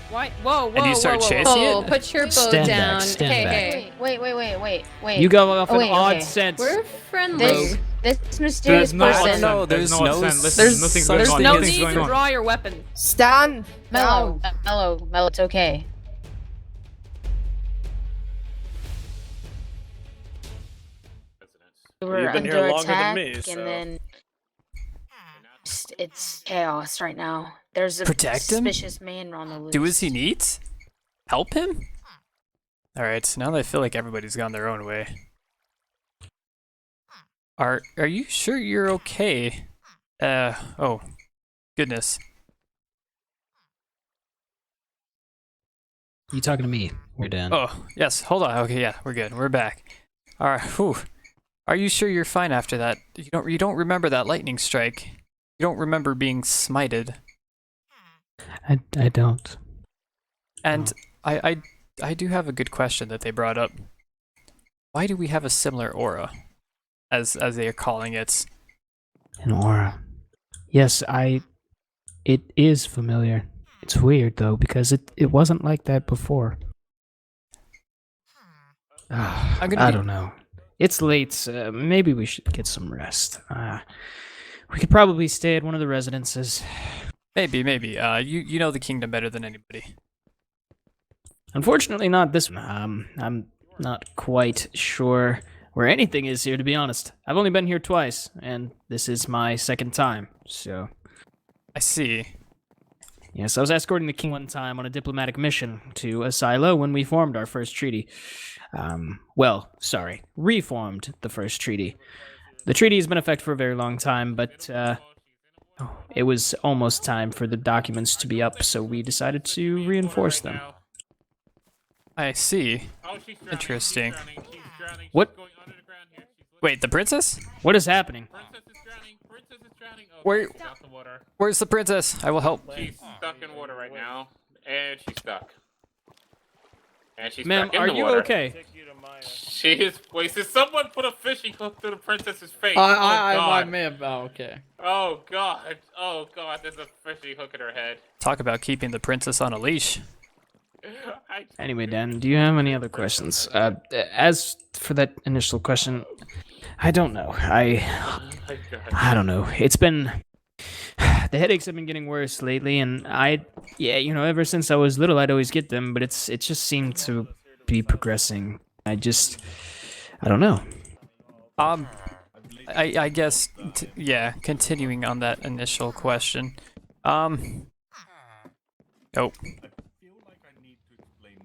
Why? Whoa, And you start chasing Oh, it? put your bow Stand down. back, stand back. Hey. Wait. You go off an wait, odd okay. scent. We're friendly. This mysterious no person. I don't know. There's no no. sense. There's Nothing's such going on. thing No as- need to draw your weapon. Stand Mellow, down. mellow, it's okay. We were You've been under here longer than attack, me, so. and then it's chaos right now. There's a Protect him? suspicious man on the loose. Do as he needs? Help him? Alright, now that I feel like everybody's gone their own way. Are you sure you're okay? Oh. Goodness. You talking to me? You're Dan. Oh, yes, hold on. Okay, yeah, we're good. We're back. Alright, whew. Are you sure you're fine after that? You don't remember that lightning strike. You don't remember being smited. I don't. And I do have a good question that they brought up. Why do we have a similar aura? As they are calling it. An aura. Yes, it is familiar. It's weird though, because it wasn't like that before. I don't know. It's late. Maybe we should get some rest. We could probably stay at one of the residences. Maybe. You know the kingdom better than anybody. Unfortunately, not this one. I'm not quite sure where anything is here, to be honest. I've only been here twice, and this is my second time, so... I see. Yes, I was escorting the king one time on a diplomatic mission to a silo when we formed our first treaty. Reformed the first treaty. The treaty has been in effect for a very long time, but it was almost time for the documents to be up, so we decided to reinforce them. I see. Interesting. What? Wait, the princess? What is happening? Where's the princess? I will help. She's stuck in water right now, and she's stuck. And she's Ma'am, stuck in are the you water. okay? She is wasted. Someone put a fishing hook through the princess's face. I may have. Oh, okay. Oh god. There's a fishing hook in her head. Talk about keeping the princess on a leash. Anyway, Dan, do you have any other questions? As for that initial question, I don't know. I don't know. It's been... The headaches have been getting worse lately, and ever since I was little, I'd always get them, but it just seemed to be progressing. I don't know. I guess, continuing on that initial question. Oh.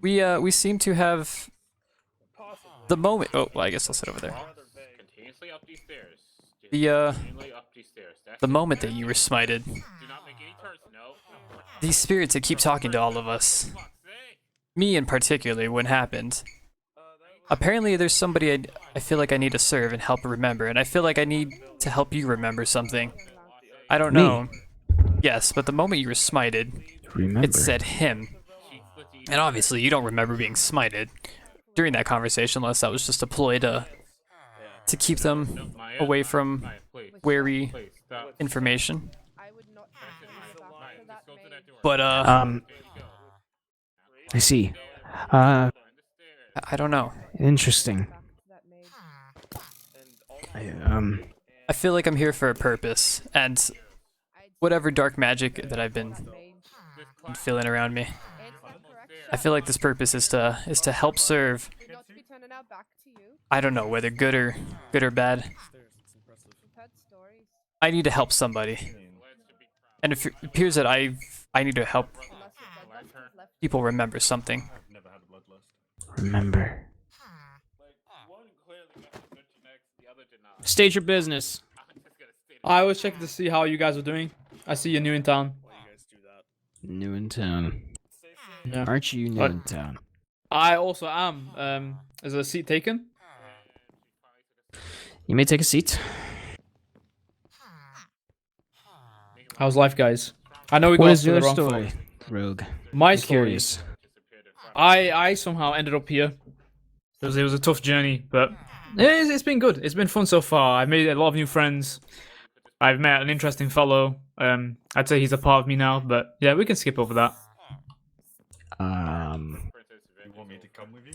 We seem to have the moment. Oh, well, I guess I'll sit over there. Continuously up these stairs. The moment that you were smited. Do not make any turns. No. These spirits that keep talking to all of us. Me in particular, when happened. Apparently there's somebody I feel like I need to serve and help remember, and I feel like I need to help you remember something. I don't know. Yes, but the moment you were smited, it said him. And obviously you don't remember being smited during that conversation, unless that was just a ploy to keep them away from wary information. But I see. I don't know. Interesting. I feel like I'm here for a purpose, and whatever dark magic that I've been feeling around me, I feel like this purpose is to help serve. I don't know whether good or bad. I need to help somebody, and it appears that I need to help people remember something. Remember. State your business. I was checking to see how you guys are doing. I see you're new in town. New in town. Yeah. Aren't you new in town? I also am. Is a seat taken? You may take a seat. How's life, guys? I know we What got is to the your wrong story, foot. Rogue? My I'm story. curious. I somehow ended up here. It was a tough journey, but it's been good. It's been fun so far. I've made a lot of new friends. I've met an interesting fellow. I'd say he's a part of me now, but yeah, we can skip over that. I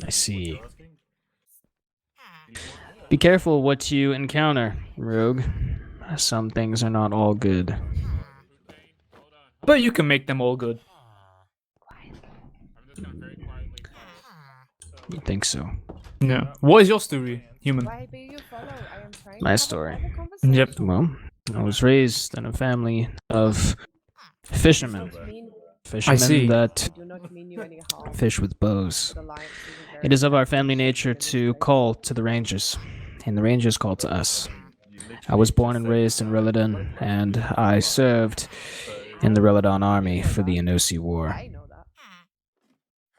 see. Be careful what you encounter, Rogue. Some things are not all good. But you can make them all good. You think so? Yeah. What is your story, human? My story. Yep. Well, I was raised in a family of fishermen. Fishermen that fish with bows. It is of our family nature to call to the Rangers, and the Rangers call to us. I was born and raised in Reladon, and I served in the Reladon army for the Enosi War.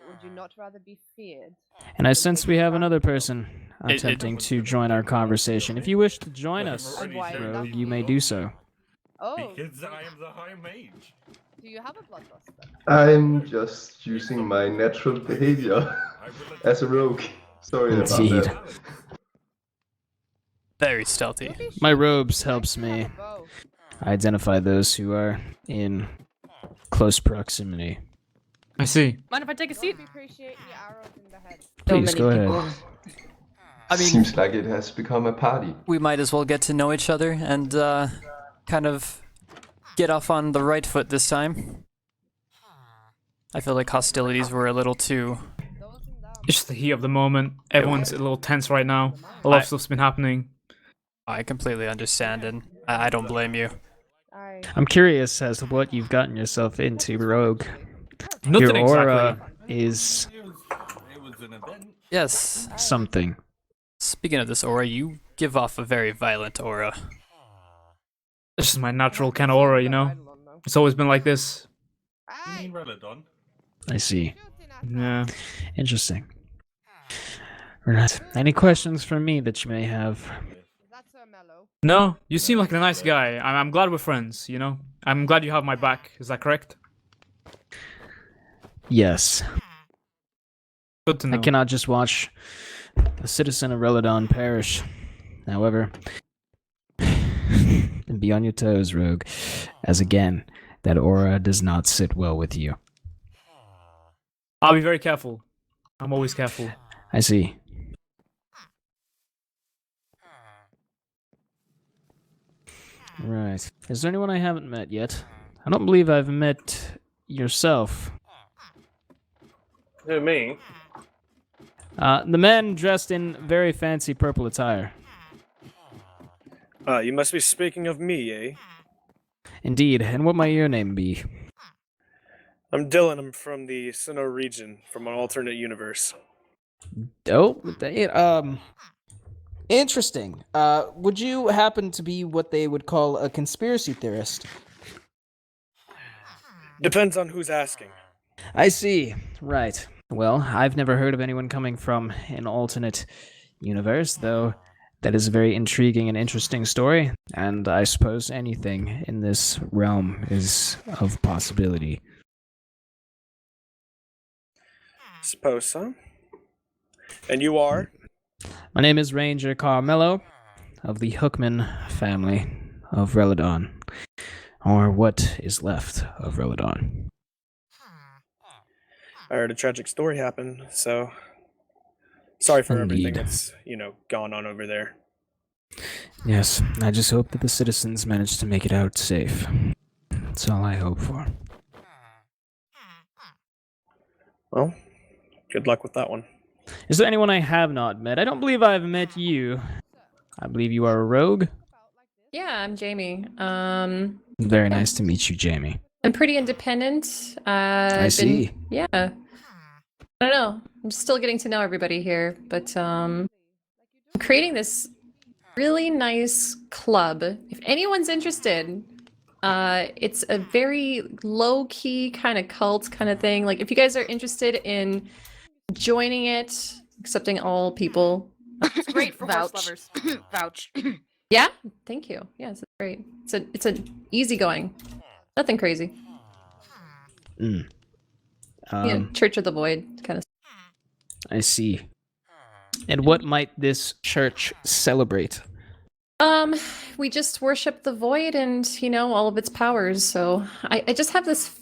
Would you not rather be feared? And I sense we have another person attempting to join our conversation. If you wish to join us, Rogue, you may do so. Oh, Because I am the High Mage. do you have a bloodlust then? I'm just using my natural behavior as a rogue. Sorry about Indeed. that. Very stealthy. My robes helps me Bow. identify those who are in close proximity. I see. Mind if I take a seat? Don't appreciate the arrows in the head. So Please many go people. ahead. I mean, Seems like it has become a party. we might as well get to know each other and kind of get off on the right foot this time. I feel like hostilities were a little too... Those and down. It's just the heat of the moment. Everyone's a little tense right now. A lot of stuff's been happening. I completely understand, and I don't blame you. I I'm curious as to what you've gotten yourself into, Rogue. Nothing Your aura exactly. is It was an event. Yes, something. speaking of this aura, you give off a very violent aura. This is my natural kind of aura, you know? It's always been like this. You mean Reladon? I see. Yeah. Interesting. Right. Any questions for me that you may have? That's so mellow. No, you seem like a nice guy. I'm glad we're friends, you know? I'm glad you have my back. Is that correct? Yes. Good to know. I cannot just watch a citizen of Reladon perish. However, and be on your toes, Rogue, as again, that aura does not sit well with you. I'll be very careful. I'm always careful. I see. Right. Is there anyone I haven't met yet? I don't believe I've met yourself. Who, me? The man dressed in very fancy purple attire. You must be speaking of me, eh? Indeed, and what might your name be? I'm Dylan. I'm from the Sinnoh region, from an alternate universe. Oh, interesting. Would you happen to be what they would call a conspiracy theorist? Depends on who's asking. I see. Right. Well, I've never heard of anyone coming from an alternate universe, though that is a very intriguing and interesting story, and I suppose anything in this realm is of possibility. Suppose so. And you are? My name is Ranger Carmelo, of the Hookman family of Reladon, or what is left of Reladon. I heard a tragic story happen, so sorry for everything Indeed. that's, gone on over there. Yes, I just hope that the citizens manage to make it out safe. That's all I hope for. Well, good luck with that one. Is there anyone I have not met? I don't believe I've met you. I believe you are a rogue. Yeah, I'm Jamie. Very nice to meet you, Jamie. I'm pretty independent. I see. Yeah. I don't know. I'm still getting to know everybody here, but I'm creating this really nice club. If anyone's interested, it's a very low-key kind of cult kind of thing. Like, if you guys are interested in joining it, accepting all people. It's great for horse Vouch. lovers. Vouch. Yeah, thank you. Yes, it's great. It's a easygoing. Nothing crazy. Church of the Void kind of. I see. And what might this church celebrate? We just worship the void and all of its powers. So I just have this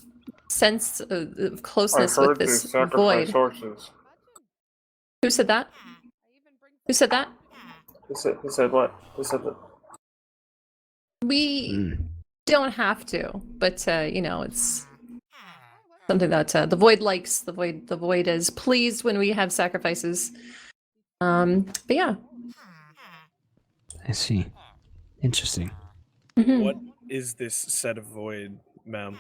sense of I closeness heard with they this sacrifice void. horses. Who said that? Who said that? Who said what? Who said that? We don't have to, but you know, it's something that the void likes. The void is pleased when we have sacrifices. But yeah. I see. Interesting. Mhm. What is this set of void, ma'am?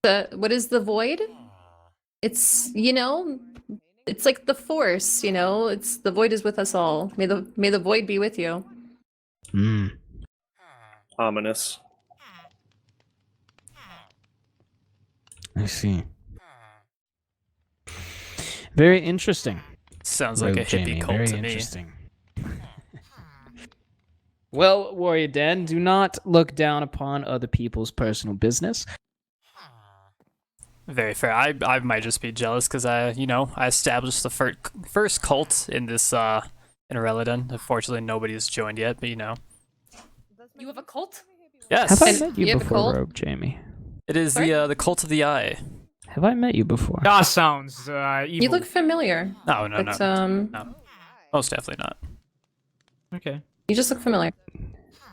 What is the void? It's, you know, it's like the force, you know. It's the void is with us all. May the void be with you. Hmm. Ominous. I see. Very interesting. Sounds like a Rogue hippie Jamie, cult very to me. interesting. Well, Warrior Dan, do not look down upon other people's personal business. Very fair. I might just be jealous because I established the first cult in this in Reladon. Unfortunately, nobody's joined yet, but you know. You have a cult? Yes, Have I And met you you have a before, cult? Rogue Jamie? it is the cult of the eye. Have I met you before? That sounds evil. You look familiar. No, no, But no, no. Most definitely not. Okay. you just look familiar.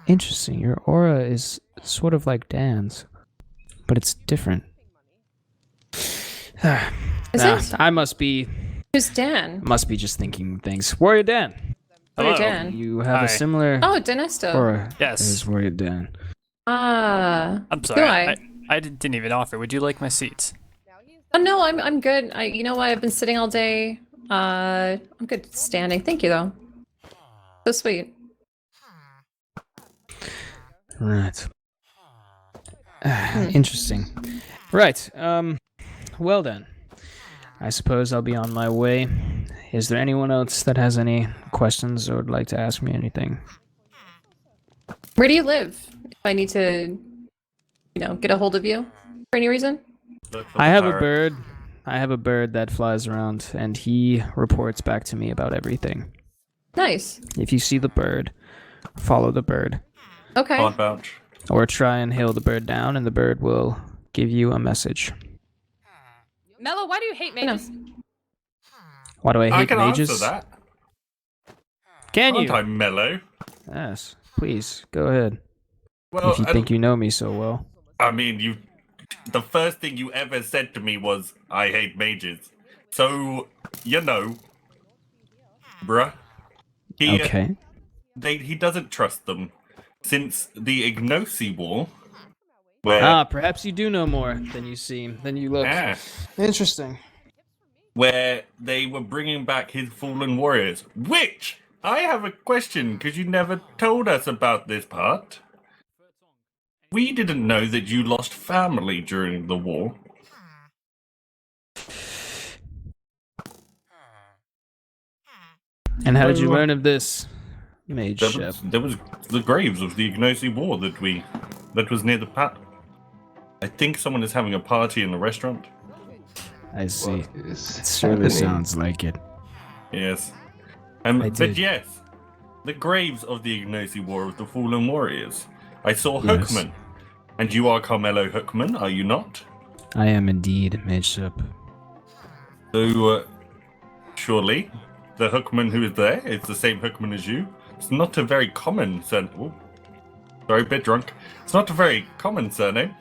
Interesting. Your aura is sort of like Dan's, but it's different. Is Nah, it? I must be Who's Dan? just thinking things. Warrior Dan, Warrior Hello. Dan. you have Hi. a similar Oh, Danesto. aura Yes. as Warrior Dan. Ah. I'm do sorry. I? I didn't even offer. Would you like my seats? Oh no, I'm good. You know what? I've been sitting all day. I'm good standing. Thank you though. So sweet. Right. Interesting. Right. Well then, I suppose I'll be on my way. Is there anyone else that has any questions or would like to ask me anything? Where do you live? If I need to, get a hold of you for any reason. I have a bird. I have a bird that flies around, and he reports back to me about everything. Nice. If you see the bird, follow the bird, Okay. Hard vouch. or try and hail the bird down, and the bird will give you a message. Mello, why do you hate mages? Why do I I hate can mages? answer that. Can Aren't you? I mellow? Yes. Please go ahead. Well, If you think you know me so well. I mean, the first thing you ever said to me was, I hate mages. So, bruh. Okay. He doesn't trust them. Since the Ignosi War, where, Perhaps you do know more than you seem, than you look. Interesting. where they were bringing back his fallen warriors. Which, I have a question, because you never told us about this part. We didn't know that you lost family during the war. And how did you learn of this, Mage Chef? There was the graves of the Ignosi War that was near the I think someone is having a party in the restaurant. I see. What is It surely happening? sounds like it. Yes. I But did. yes, the graves of the Ignosi War of the fallen warriors. I saw Yes. Hookman. And you are Carmelo Hookman, are you not? I am indeed, Mage Chef. So, surely, the Hookman who is there is the same Hookman as you. It's not a very common surname. Oh, sorry, a bit drunk. It's not a very common surname.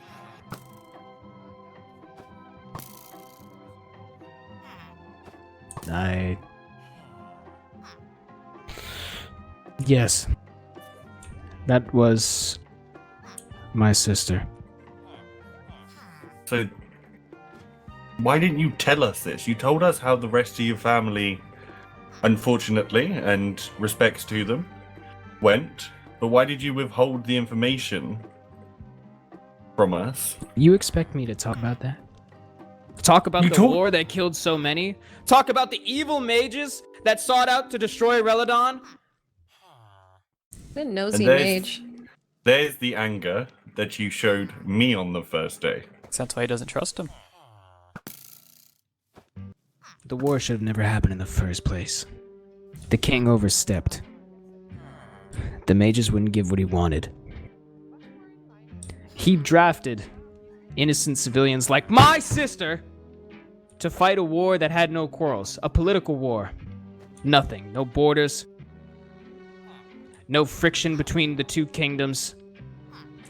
Yes. That was my sister. So, why didn't you tell us this? You told us how the rest of your family, unfortunately, and respects to them, went. But why did you withhold the information from us? You expect me to talk about that? Talk about You the told- war that killed so many? Talk about the evil mages that sought out to destroy Reladon? What a nosy there's- mage. There's the anger that you showed me on the first day. That's why he doesn't trust him. The war should have never happened in the first place. The king overstepped. The mages wouldn't give what he wanted. He drafted innocent civilians like my sister to fight a war that had no quarrels, a political war. Nothing, no borders, no friction between the two kingdoms.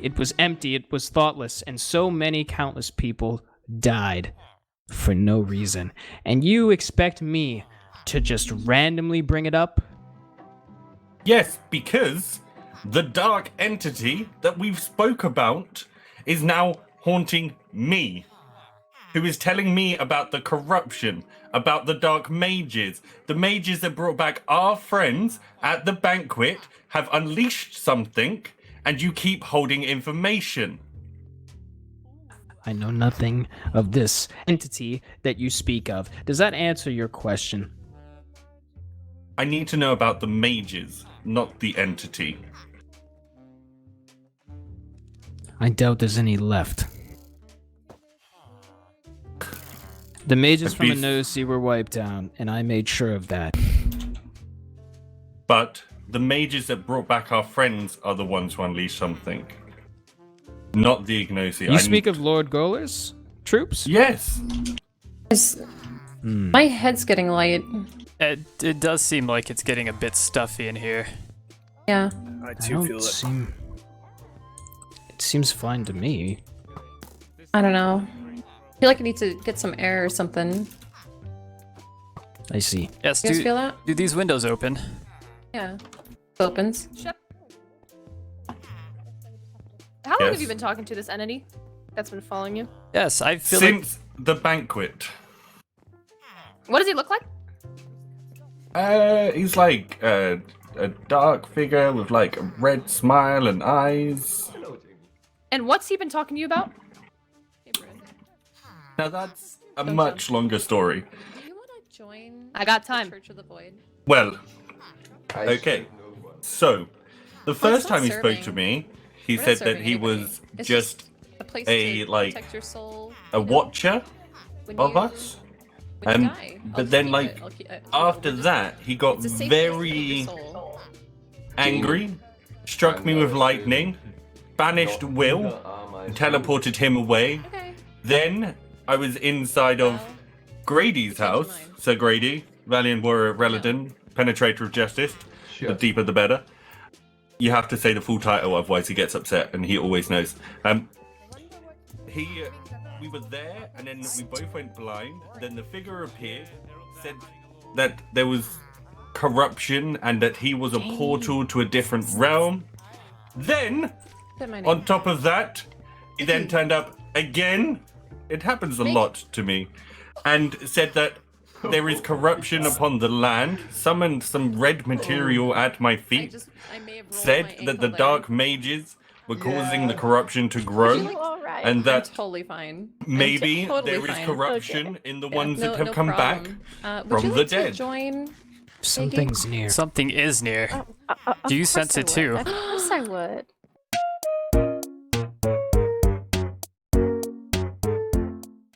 It was empty, it was thoughtless, and so many countless people died for no reason. And you expect me to just randomly bring it up? Yes, because the dark entity that we've spoke about is now haunting me, who is telling me about the corruption, about the dark mages. The mages that brought back our friends at the banquet have unleashed something, and you keep holding information. I know nothing of this entity that you speak of. Does that answer your question? I need to know about the mages, not the entity. I doubt there's any left. The mages from the Nose Sea were wiped out, and I made sure of that. But the mages that brought back our friends are the ones who unleashed something. Not the Ignosi. You speak of Lord Goler's troops? Yes. My head's getting light. It does seem like it's getting a bit stuffy in here. Yeah. I too feel it. It seems fine to me. I don't know. I feel like I need to get some air or something. I see. Yes, You guys feel that? do these windows open? Yeah. It opens. How long have Yes. you been talking to this entity that's been following you? Yes, I feel Since the banquet. What does he look like? He's like a dark figure with like a red smile and eyes. And what's he been talking to you about? Now that's a much longer story. Do you want to join? I got time. Church of the Void. Well, okay. So, the first it's not time he spoke to serving. me, he We're not said that serving he anybody. was It's just a place a, to like, protect your soul. a watcher When of you- us. when you die, I'll But then, keep like, it. I'll keep it after open. that, he got It's a safe place to put very your soul. angry, struck me with lightning, banished Will, and teleported him away. Okay. Then I was inside of Grady's house. Sir Grady, Valiant Warrior of Reladon, Penetrator of Justice. The deeper the better. You have to say the full title, otherwise he gets upset, and he always knows. We were there, and then we both went blind. Then the figure appeared, said that there was corruption, and that he was a portal to a different realm. Then, Said my name. on top of that, he then turned up again. It happens a lot to me. And said that there is corruption upon the land, summoned some red material at my feet, I may have rolled my said that the ankle there. dark mages were causing the corruption to grow, and I'm that totally fine. maybe totally there is fine. corruption in the Yeah, ones no- that have no come problem. back Would from you the like to dead. join? Something's near. Something is near. Do you sense it too? Of course I would.